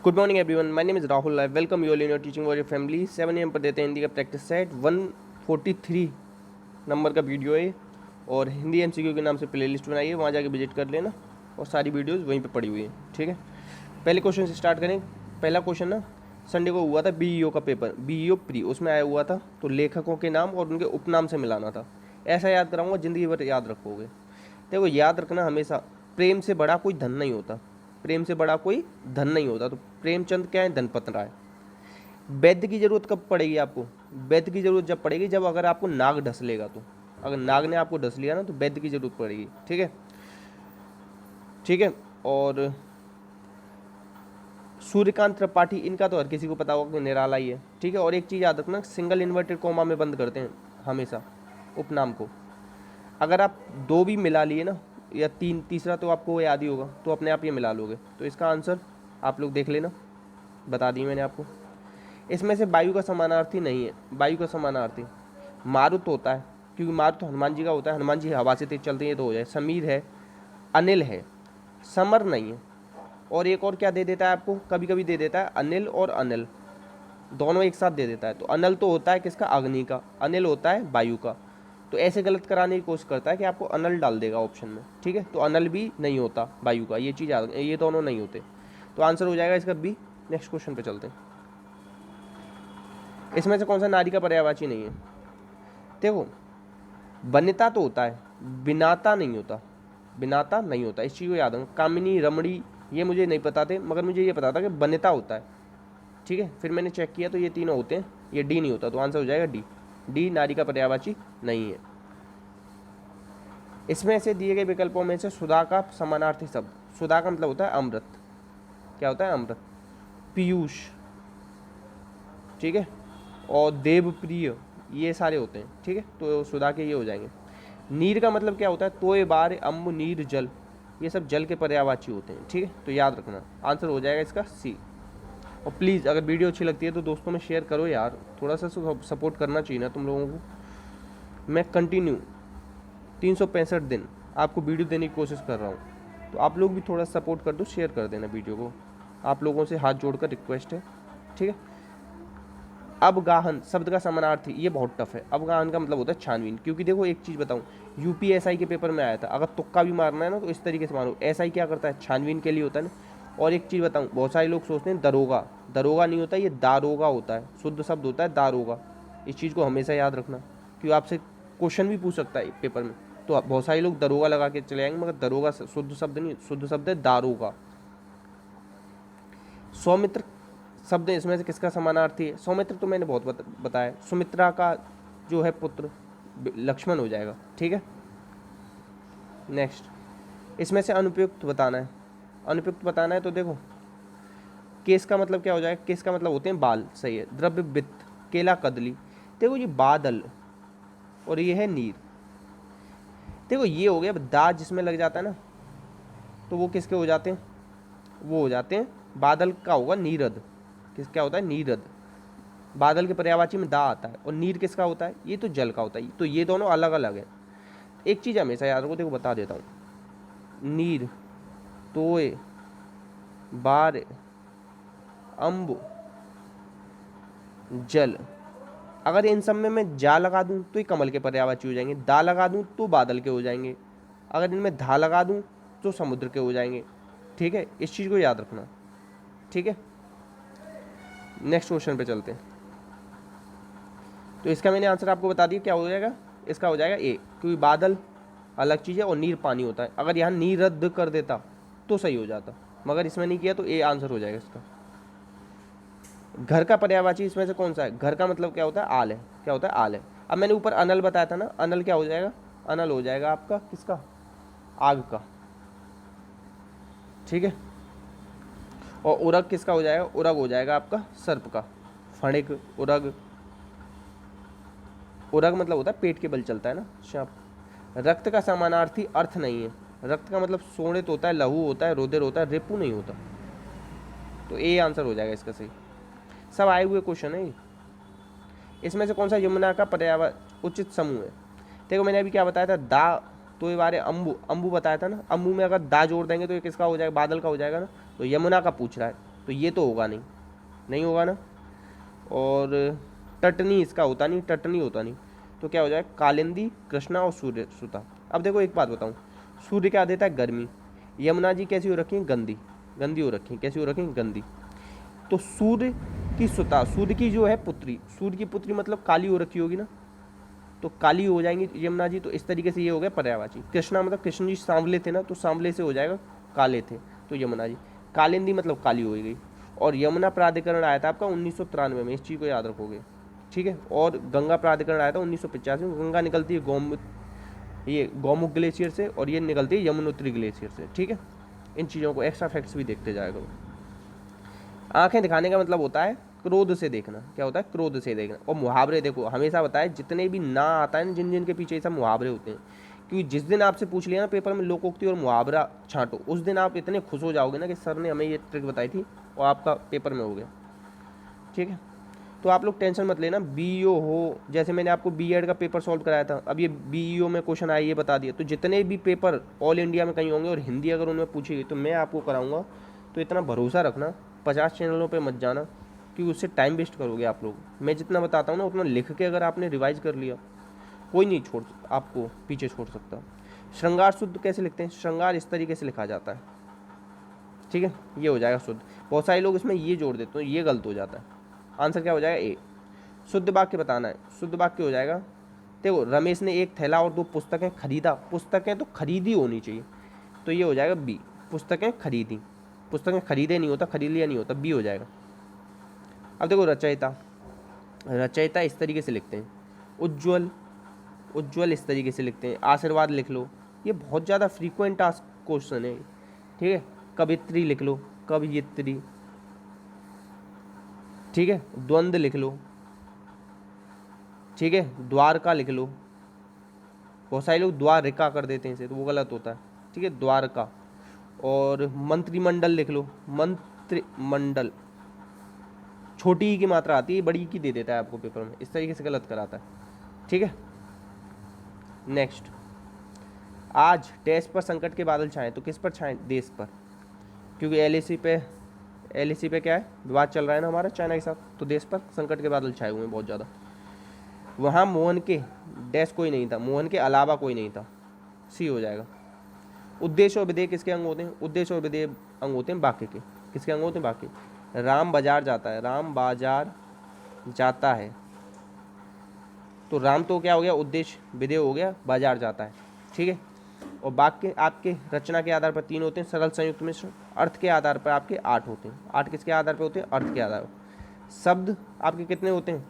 Good morning everyone, my name is Rahul. I welcome you all in your teaching for your family. 7 AM पर देते हैं हिंदी का practice set. 143 number का video है और हिंदी MCQ के नाम से प्ले लिस्ट बनाई है, वहाँ जाके विजिट कर लेना और सारी वीडियोज़ वहीं पर पड़ी हुई है। ठीक है, पहले क्वेश्चन से स्टार्ट करें। पहला क्वेश्चन ना संडे को हुआ था, BEO का पेपर, BEO प्री, उसमें आया हुआ था। तो लेखकों के नाम और उनके उपनाम से मिलाना था। ऐसा याद कराऊंगा, ज़िंदगी भर याद रखोगे। देखो, याद रखना हमेशा, प्रेम से बड़ा कोई धन नहीं होता, प्रेम से बड़ा कोई धन नहीं होता। तो प्रेमचंद क्या है? धनपत राय। वैद्य की जरूरत कब पड़ेगी आपको? वैद्य की जरूरत जब पड़ेगी जब अगर आपको नाग ढस लेगा। तो अगर नाग ने आपको ढस लिया ना तो वैद्य की जरूरत पड़ेगी। ठीक है, ठीक है। और सूर्यकांत त्रिपाठी, इनका तो हर किसी को पता होगा कि निराला ही है। ठीक है, और एक चीज़ याद रखना, सिंगल इन्वर्टेड कॉमा में बंद करते हैं हमेशा उपनाम को। अगर आप दो भी मिला लिए ना, या तीसरा तो आपको याद ही होगा, तो अपने आप ये मिला लोगे। तो इसका आंसर आप लोग देख लेना, बता दी मैंने आपको। इसमें से वायु का समानार्थी नहीं है। वायु का समानार्थी मारुत होता है, क्योंकि मारुत हनुमान जी का होता है। हनुमान जी हवा से तेज चलते हैं, तो हो जाए। समीर है, अनिल है, समर नहीं है। और एक और क्या दे देता है आपको, कभी कभी दे देता है अनिल और अनिल दोनों एक साथ दे देता है। तो अनिल तो होता है किसका? अग्नि का। अनिल होता है वायु का। तो ऐसे गलत कराने की कोशिश करता है कि आपको अनल डाल देगा ऑप्शन में। ठीक है, तो अनल भी नहीं होता वायु का, ये चीज़ याद, ये दोनों नहीं होते। तो आंसर हो जाएगा इसका बी। नेक्स्ट क्वेश्चन पे चलते हैं। इसमें से कौन सा नारी का पर्यायवाची नहीं है? देखो, वनिता तो होता है, बिनाता नहीं होता, बिनाता नहीं होता, इस चीज़ को याद रखो। कामिनी, रमणी, ये मुझे नहीं पता थे, मगर मुझे ये पता था कि वनिता होता है। ठीक है, फिर मैंने चेक किया तो ये तीनों होते हैं, ये डी नहीं होता। तो आंसर हो जाएगा डी। डी नारी का पर्यायवाची नहीं है। इसमें से दिए गए विकल्पों में से सुधा का समानार्थी शब्द, सुधा का मतलब होता है अमृत। क्या होता है? अमृत। पीयूष, ठीक है, और देवप्रिय, ये सारे होते हैं। ठीक है, तो सुधा के ये हो जाएंगे। नीर का मतलब क्या होता है? तोय, बार, अम्ब, नीर, जल, ये सब जल के पर्यायवाची होते हैं। ठीक है, तो याद रखना, आंसर हो जाएगा इसका सी। और प्लीज़ अगर वीडियो अच्छी लगती है तो दोस्तों में शेयर करो यार, थोड़ा सा सपोर्ट करना चाहिए ना तुम लोगों को। मैं कंटिन्यू 365 दिन आपको वीडियो देने की कोशिश कर रहा हूँ, तो आप लोग भी थोड़ा सपोर्ट कर दो, शेयर कर देना वीडियो को। आप लोगों से हाथ जोड़कर रिक्वेस्ट है। ठीक है, अवगाहन शब्द का समानार्थी, ये बहुत टफ है। अवगाहन का मतलब होता है छानबीन। क्योंकि देखो, एक चीज़ बताऊँ, UPSI के पेपर में आया था, अगर तुक्का भी मारना है ना तो इस तरीके से मारो। SI क्या करता है? छानबीन के लिए होता है ना। और एक चीज़ बताऊँ, बहुत सारे लोग सोचते हैं दरोगा, दरोगा नहीं होता, ये दारोगा होता है। शुद्ध शब्द होता है दारोगा। इस चीज़ को हमेशा याद रखना, क्योंकि आपसे क्वेश्चन भी पूछ सकता है पेपर में। तो बहुत सारे लोग दरोगा लगा के चले जाएंगे, मगर दरोगा शुद्ध शब्द नहीं, शुद्ध शब्द है दारोगा। सौमित्र शब्द इसमें से किसका समानार्थी है? सौमित्र तो मैंने बहुत बताया। सुमित्रा का जो है पुत्र लक्ष्मण हो जाएगा। ठीक है, नेक्स्ट, इसमें से अनुपयुक्त बताना है। अनुपयुक्त बताना है तो देखो, केस का मतलब क्या हो जाएगा? केस का मतलब होते हैं बाल, सही है। द्रव्य, वित्त, केला, कदली। देखो, ये बादल और ये है नीर। देखो, ये हो गया दा, जिसमें लग जाता है ना, तो वो किसके हो जाते हैं? वो हो जाते हैं, बादल का होगा नीरद। किस क्या होता है? नीरद। बादल के पर्यायवाची में दा आता है। और नीर किसका होता है? ये तो जल का होता है। तो ये दोनों अलग अलग है। एक चीज़ हमेशा याद रखो, देखो बता देता हूँ। नीर, तोय, बार, अम्ब, जल। अगर इन सब में मैं जा लगा दूं तो ये कमल के पर्यायवाची हो जाएंगे। दा लगा दूं तो बादल के हो जाएंगे। अगर इनमें धा लगा दूं तो समुद्र के हो जाएंगे। ठीक है, इस चीज़ को याद रखना। ठीक है, नेक्स्ट क्वेश्चन पे चलते हैं। तो इसका मैंने आंसर आपको बता दिया, क्या हो जाएगा? इसका हो जाएगा ए, क्योंकि बादल अलग चीज़ है और नीर पानी होता है। अगर यहाँ नीर रद्द कर देता तो सही हो जाता, मगर इसमें नहीं किया, तो ए आंसर हो जाएगा इसका। घर का पर्यायवाची इसमें से कौन सा है? घर का मतलब क्या होता है? आल है। क्या होता है? आल है। अब मैंने ऊपर अनल बताया था ना, अनल क्या हो जाएगा? अनल हो जाएगा आपका किसका? आग का। ठीक है, और उरग किसका हो जाएगा? उरग हो जाएगा आपका सर्प का। फणिक, उरग। उरग मतलब होता है पेट के बल चलता है ना सांप। रक्त का समानार्थी अर्थ नहीं है। रक्त का मतलब शोणित होता है, लहू होता है, रुधिर होता है, रिपु नहीं होता। तो ए आंसर हो जाएगा इसका सही। सब आए हुए क्वेश्चन है। इसमें से कौन सा यमुना का पर्याय उचित समूह है? देखो, मैंने अभी क्या बताया था? दा, तो ये बारे अम्बु, अम्बु बताया था ना। अम्बु में अगर दा जोड़ देंगे तो ये किसका हो जाएगा? बादल का हो जाएगा ना। तो यमुना का पूछ रहा है, तो ये तो होगा नहीं, नहीं होगा ना। और टटनी इसका होता नहीं, टटनी होता नहीं, तो क्या हो जाएगा कालिंदी, कृष्णा और सूर्य सुता। अब देखो एक बात बताऊँ, सूर्य क्या देता है गर्मी, यमुना जी कैसी हो रखी है गंदी, गंदी हो रखी है, कैसी हो रखी है गंदी। तो सूर्य की सुता, सूर्य की जो है पुत्री, सूर्य की पुत्री मतलब काली हो रखी होगी ना, तो काली हो जाएंगी यमुना जी, तो इस तरीके से ये हो गया पर्यायवाची। कृष्णा मतलब कृष्ण जी सांवले थे ना, तो सांवले से हो जाएगा काले थे, तो यमुना जी। कालिंदी मतलब काली हो गई। और यमुना प्राधिकरण आया था आपका 1993 में, इस चीज़ को याद रखोगे, ठीक है। और गंगा प्राधिकरण आया था 1985 में। गंगा निकलती है ये गौमुख ग्लेशियर से, और ये निकलती है यमुनोत्री ग्लेशियर से, ठीक है। इन चीज़ों को एक्स्ट्रा फैक्ट्स भी देखते जाया करो। आंखें दिखाने का मतलब होता है क्रोध से देखना, क्या होता है क्रोध से देखना। और मुहावरे देखो हमेशा बताए, जितने भी ना आता है ना जिन जिन के पीछे सब मुहावरे होते हैं, क्योंकि जिस दिन आपसे पूछ लिया ना पेपर में लोकोक्ति और मुहावरा छांटो, उस दिन आप इतने खुश हो जाओगे ना कि सर ने हमें ये ट्रिक बताई थी और आपका पेपर में हो गया, ठीक है। तो आप लोग टेंशन मत लेना, बीईओ हो, जैसे मैंने आपको बीएड का पेपर सॉल्व कराया था, अब ये बीईओ में क्वेश्चन आया ये बता दिया, तो जितने भी पेपर ऑल इंडिया में कहीं होंगे और हिंदी अगर उनमें पूछी गई तो मैं आपको कराऊंगा। तो इतना भरोसा रखना, 50 चैनलों पे मत जाना, क्योंकि उससे टाइम वेस्ट करोगे आप लोग। मैं जितना बताता हूँ ना उतना लिख के अगर आपने रिवाइज कर लिया, कोई नहीं छोड़ आपको पीछे छोड़ सकता। श्रृंगार शुद्ध कैसे लिखते हैं, श्रृंगार इस तरीके से लिखा जाता है, ठीक है, ये हो जाएगा शुद्ध। बहुत सारे लोग इसमें ये जोड़ देते हैं, ये गलत हो जाता है। आंसर क्या हो जाएगा ए। शुद्ध वाक्य बताना है, शुद्ध वाक्य हो जाएगा, देखो रमेश ने एक थैला और 2 पुस्तकें खरीदा, पुस्तकें तो खरीदी होनी चाहिए, तो ये हो जाएगा बी, पुस्तकें खरीदी। पुस्तकें खरीदे नहीं होता, खरीद लिया नहीं होता, बी हो जाएगा। अब देखो रचयिता, रचयिता इस तरीके से लिखते हैं। उज्ज्वल, उज्ज्वल इस तरीके से लिखते हैं। आशीर्वाद लिख लो, ये बहुत ज़्यादा फ्रीक्वेंट टास्क क्वेश्चन है, ठीक है। कवित्री लिख लो, कवियत्री, ठीक है। द्वंद्व लिख लो, ठीक है। द्वारका लिख लो, बहुत सारे लोग द्वारिका कर देते हैं इसे, तो वो गलत होता है, ठीक है, द्वारका। और मंत्रिमंडल लिख लो, मंत्रिमंडल, छोटी ई की मात्रा आती है, बड़ी की दे देता है आपको पेपर में, इस तरीके से गलत कराता है, ठीक है। नेक्स्ट, आज डैश पर संकट के बादल छाए, तो किस पर छाए, देश पर, क्योंकि एलएसी पे क्या है, विवाद चल रहा है ना हमारा चाइना के साथ, तो देश पर संकट के बादल छाए हुए हैं बहुत ज़्यादा। वहाँ मोहन के डैश कोई नहीं था, मोहन के अलावा कोई नहीं था, सी हो जाएगा। उद्देश्य और विधेय किसके अंग होते हैं, उद्देश्य और विधेय अंग होते हैं वाक्य के, किसके अंग होते हैं वाक्य। राम बाजार जाता है, राम बाजार जाता है, तो राम तो क्या हो गया उद्देश्य, विधेय हो गया बाजार जाता है, ठीक है। और वाक्य आपके रचना के आधार पर 3 होते हैं, सरल संयुक्त मिश्र। अर्थ के आधार पर आपके 8 होते हैं, 8 किसके आधार पर होते हैं, अर्थ के आधार पर। शब्द आपके कितने होते हैं,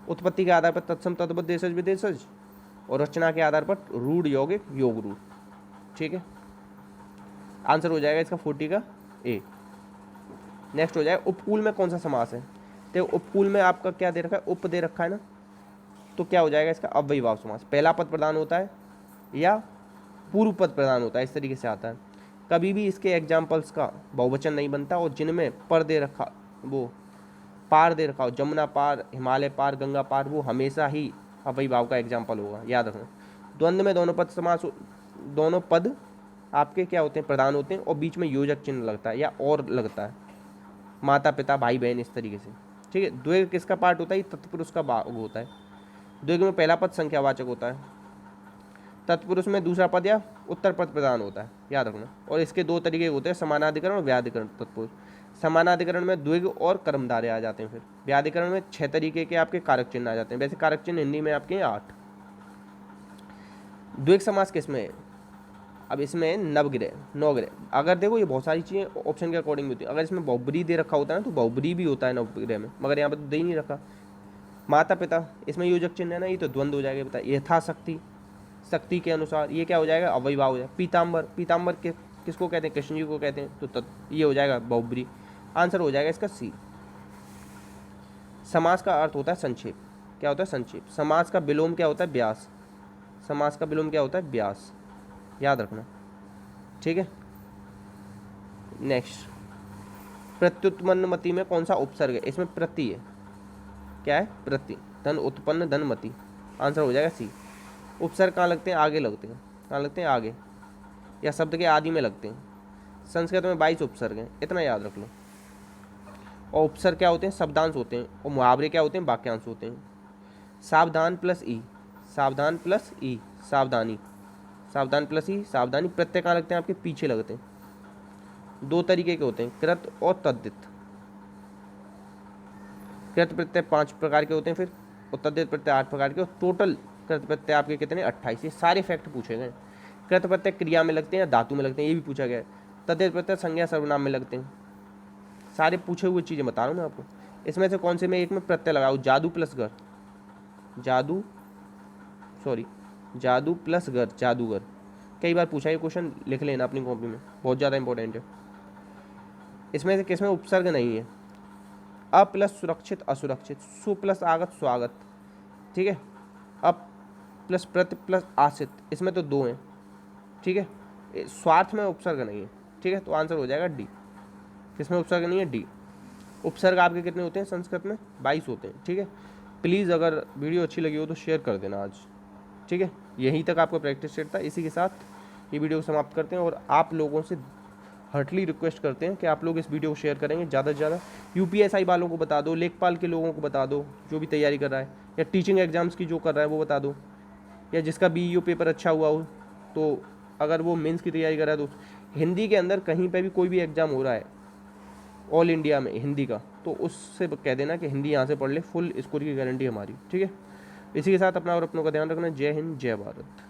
उत्पत्ति के आधार पर तत्सम तद्भव देशज विदेशज, और रचना के आधार पर रूढ़ यौगिक योग रूढ़, ठीक है। आंसर हो जाएगा इसका 40 का ए। नेक्स्ट हो जाएगा उपकूल में कौन सा समास है, तो उपकूल में आपका क्या दे रखा है, उप दे रखा है ना, तो क्या हो जाएगा इसका अव्ययीभाव समास। पहला पद प्रधान होता है या पूर्व पद प्रधान होता है, इस तरीके से आता है। कभी भी इसके एग्जाम्पल्स का बहुवचन नहीं बनता, और जिनमें पर दे रखा, वो पार दे रखा हो, जमुना पार, हिमालय पार, गंगा पार, वो हमेशा ही अव्ययीभाव का एग्जाम्पल होगा, याद रखना। द्वंद्व में दोनों पद समास, दोनों पद आपके क्या होते हैं, प्रधान होते हैं, और बीच में योजक चिन्ह लगता है या और लगता है, माता पिता भाई बहन इस तरीके से, ठीक है। द्विग किसका पार्ट होता है, तत्पुरुष का भाग होता है। द्विग में पहला पद संख्यावाचक होता है, तत्पुरुष में दूसरा पद या उत्तर पद प्रधान होता है, याद रखना। और इसके 2 तरीके होते हैं, समानाधिकरण और व्याधिकरण। तत्पुरुष समानाधिकरण में द्विग और कर्मधारय आ जाते हैं, फिर व्याधिकरण में 6 तरीके के आपके कारक चिन्ह आ जाते हैं, वैसे कारक चिन्ह हिंदी में आपके 8। द्विग समास किसमें है, अब इसमें नवग्रह 9 ग्रह। अगर देखो ये बहुत सारी चीज़ें ऑप्शन के अकॉर्डिंग होती है, अगर इसमें बहुब्री दे रखा होता है ना तो बहुब्री भी होता है नवग्रह में, मगर यहाँ पर तो दे ही नहीं रखा। माता पिता इसमें योजक चिन्ह है ना, ये तो द्वंद्व हो जाएगा, बता यथाशक्ति, शक्ति के अनुसार, ये क्या हो जाएगा अव्ययीभाव हो जाएगा। पीताम्बर, पीताम्बर के किसको कहते हैं, कृष्ण जी को कहते हैं, तो ये हो जाएगा बहुब्री। आंसर हो जाएगा इसका सी। समास का अर्थ होता है संक्षेप, क्या होता है संक्षेप। समास का विलोम क्या होता है, व्यास। समास का विलोम क्या होता है, व्यास, याद रखना, ठीक है। नेक्स्ट, प्रत्युत्पन्नमति में कौन सा उपसर्ग है, इसमें प्रति है, क्या है प्रति, धन उत्पन्न धनमति, आंसर हो जाएगा सी। उपसर्ग कहाँ लगते हैं, आगे लगते हैं, कहाँ लगते हैं, आगे, या शब्द के आदि में लगते हैं। संस्कृत में 22 उपसर्ग हैं, इतना याद रख लो, और उपसर्ग क्या होते हैं? शब्दांश होते हैं। और मुहावरे क्या होते हैं? वाक्यांश होते हैं। सावधान प्लस ई, सावधान प्लस ई, सावधानी, सावधान प्लस ई, सावधानी। प्रत्यय कहाँ लगते हैं? आपके पीछे लगते हैं। दो तरीके के होते हैं, कृत और तद्धित। कृत प्रत्यय 5 प्रकार के होते हैं फिर, और तद्धित प्रत्यय 8 प्रकार के। और टोटल कृत प्रत्यय आपके कितने? 28। ये सारे फैक्ट पूछे गए। कृत प्रत्यय क्रिया में लगते हैं या धातु में लगते हैं, ये भी पूछा गया है। तद्धित प्रत्यय संज्ञा सर्वनाम में लगते हैं। सारे पूछे हुए चीज़ें बता रहा हूँ मैं आपको। इसमें से कौन से में एक में प्रत्यय लगाऊँ? जादू प्लस घर, जादू, सॉरी, जादू प्लस घर, जादूगर। कई बार पूछा ये क्वेश्चन, लिख लेना अपनी कॉपी में, बहुत ज़्यादा इंपॉर्टेंट है। इसमें से किसमें उपसर्ग नहीं है? अ प्लस सुरक्षित, असुरक्षित। सु प्लस आगत, स्वागत। ठीक है। अप प्लस प्रति प्लस आश्रित, इसमें तो दो हैं। ठीक है। स्वार्थ में उपसर्ग नहीं है। ठीक है, तो आंसर हो जाएगा डी। किसमें उपसर्ग नहीं है? डी। उपसर्ग आपके कितने होते हैं संस्कृत में? 22 होते हैं। ठीक है। प्लीज़ अगर वीडियो अच्छी लगी हो तो शेयर कर देना आज। ठीक है, यहीं तक आपका प्रैक्टिस सेट था। इसी के साथ ये वीडियो को समाप्त करते हैं और आप लोगों से हार्टली रिक्वेस्ट करते हैं कि आप लोग इस वीडियो को शेयर करेंगे ज़्यादा से ज़्यादा। यूपीएसआई वालों को बता दो, लेखपाल के लोगों को बता दो जो भी तैयारी कर रहा है, या टीचिंग एग्जाम्स की जो कर रहा है वो बता दो, या जिसका बीईओ पेपर अच्छा हुआ हो, तो अगर वो मेंस की तैयारी कर रहा है तो हिंदी के अंदर कहीं पे भी कोई भी एग्ज़ाम हो रहा है ऑल इंडिया में हिंदी का, तो उससे कह देना कि हिंदी यहाँ से पढ़ ले, फुल स्कोर की गारंटी हमारी। ठीक है। इसी के साथ अपना और अपनों का ध्यान रखना। जय हिंद, जय भारत।